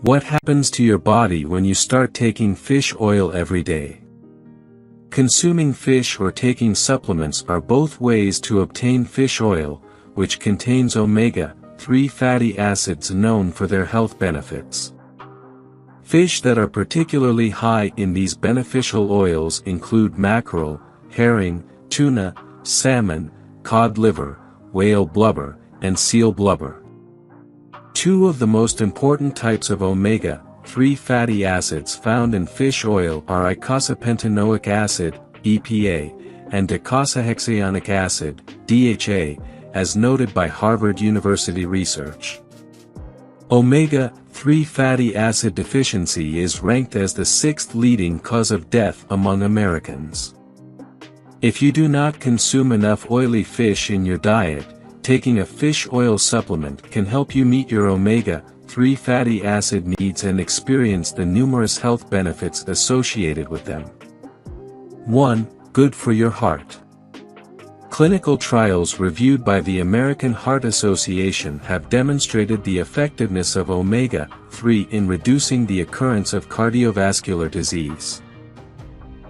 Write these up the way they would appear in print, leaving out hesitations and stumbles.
What happens to your body when you start taking fish oil every day? Consuming fish or taking supplements are both ways to obtain fish oil, which contains omega-3 fatty acids known for their health benefits. Fish that are particularly high in these beneficial oils include mackerel, herring, tuna, salmon, cod liver, whale blubber, and seal blubber. Two of the most important types of omega-3 fatty acids found in fish oil are eicosapentaenoic acid, EPA, and docosahexaenoic acid, DHA, as noted by Harvard University research. Omega-3 fatty acid deficiency is ranked as the 6th leading cause of death among Americans. If you do not consume enough oily fish in your diet, taking a fish oil supplement can help you meet your omega-3 fatty acid needs and experience the numerous health benefits associated with them. 1. Good for your heart. Clinical trials reviewed by the American Heart Association have demonstrated the effectiveness of omega-3 in reducing the occurrence of cardiovascular disease.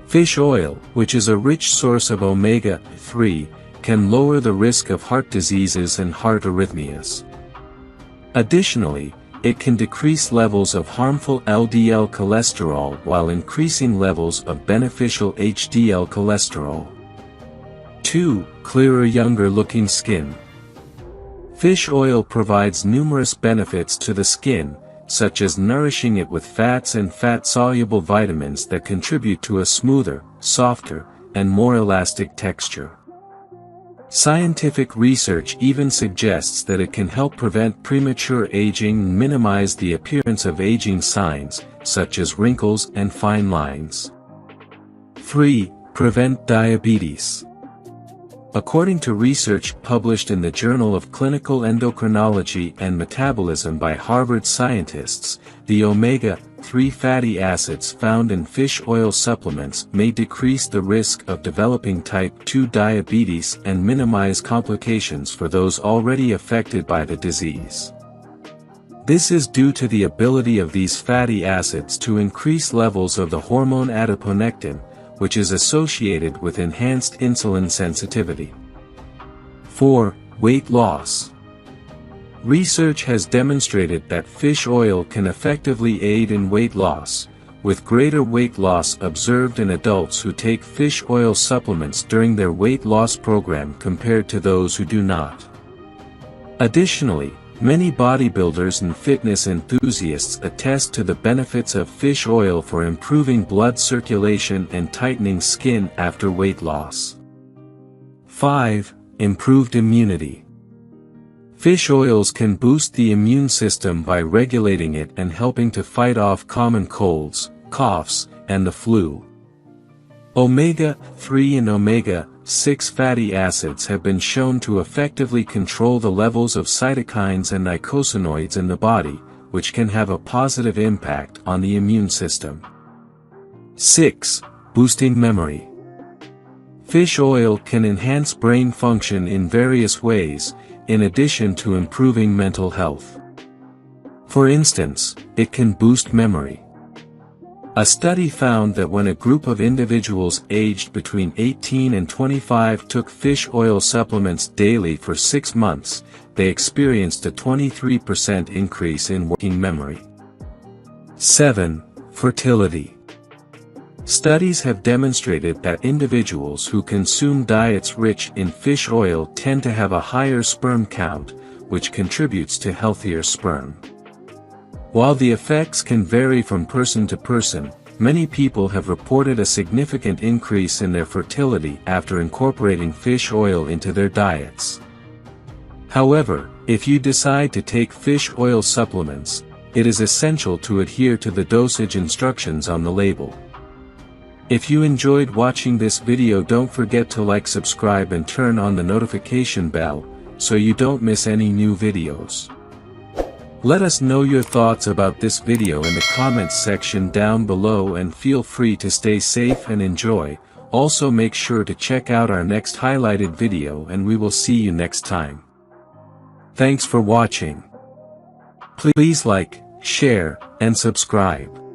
Fish oil, which is a rich source of omega-3, can lower the risk of heart diseases and heart arrhythmias. Additionally, it can decrease levels of harmful LDL cholesterol while increasing levels of beneficial HDL cholesterol. 2. Clearer, younger-looking skin. Fish oil provides numerous benefits to the skin, such as nourishing it with fats and fat-soluble vitamins that contribute to a smoother, softer, and more elastic texture. Scientific research even suggests that it can help prevent premature aging and minimize the appearance of aging signs, such as wrinkles and fine lines. 3. Prevent diabetes. According to research published in the Journal of Clinical Endocrinology and Metabolism by Harvard scientists, the omega-3 fatty acids found in fish oil supplements may decrease the risk of developing type 2 diabetes and minimize complications for those already affected by the disease. This is due to the ability of these fatty acids to increase levels of the hormone adiponectin, which is associated with enhanced insulin sensitivity. 4. Weight loss. Research has demonstrated that fish oil can effectively aid in weight loss, with greater weight loss observed in adults who take fish oil supplements during their weight loss program compared to those who do not. Additionally, many bodybuilders and fitness enthusiasts attest to the benefits of fish oil for improving blood circulation and tightening skin after weight loss. 5. Improved immunity. Fish oils can boost the immune system by regulating it and helping to fight off common colds, coughs, and the flu. Omega-3 and omega-6 fatty acids have been shown to effectively control the levels of cytokines and eicosanoids in the body, which can have a positive impact on the immune system. 6. Boosting memory. Fish oil can enhance brain function in various ways, in addition to improving mental health. For instance, it can boost memory. A study found that when a group of individuals aged between 18 and 25 took fish oil supplements daily for 6 months, they experienced a 23% increase in working memory. 7. Fertility. Studies have demonstrated that individuals who consume diets rich in fish oil tend to have a higher sperm count, which contributes to healthier sperm. While the effects can vary from person to person, many people have reported a significant increase in their fertility after incorporating fish oil into their diets. However, if you decide to take fish oil supplements, it is essential to adhere to the dosage instructions on the label. If you enjoyed watching this video, don't forget to like, subscribe and turn on the notification bell, so you don't miss any new videos. Let us know your thoughts about this video in the comments section down below, and feel free to stay safe and enjoy. Also make sure to check out our next highlighted video, and we will see you next time. Thanks for watching. Please like, share, and subscribe.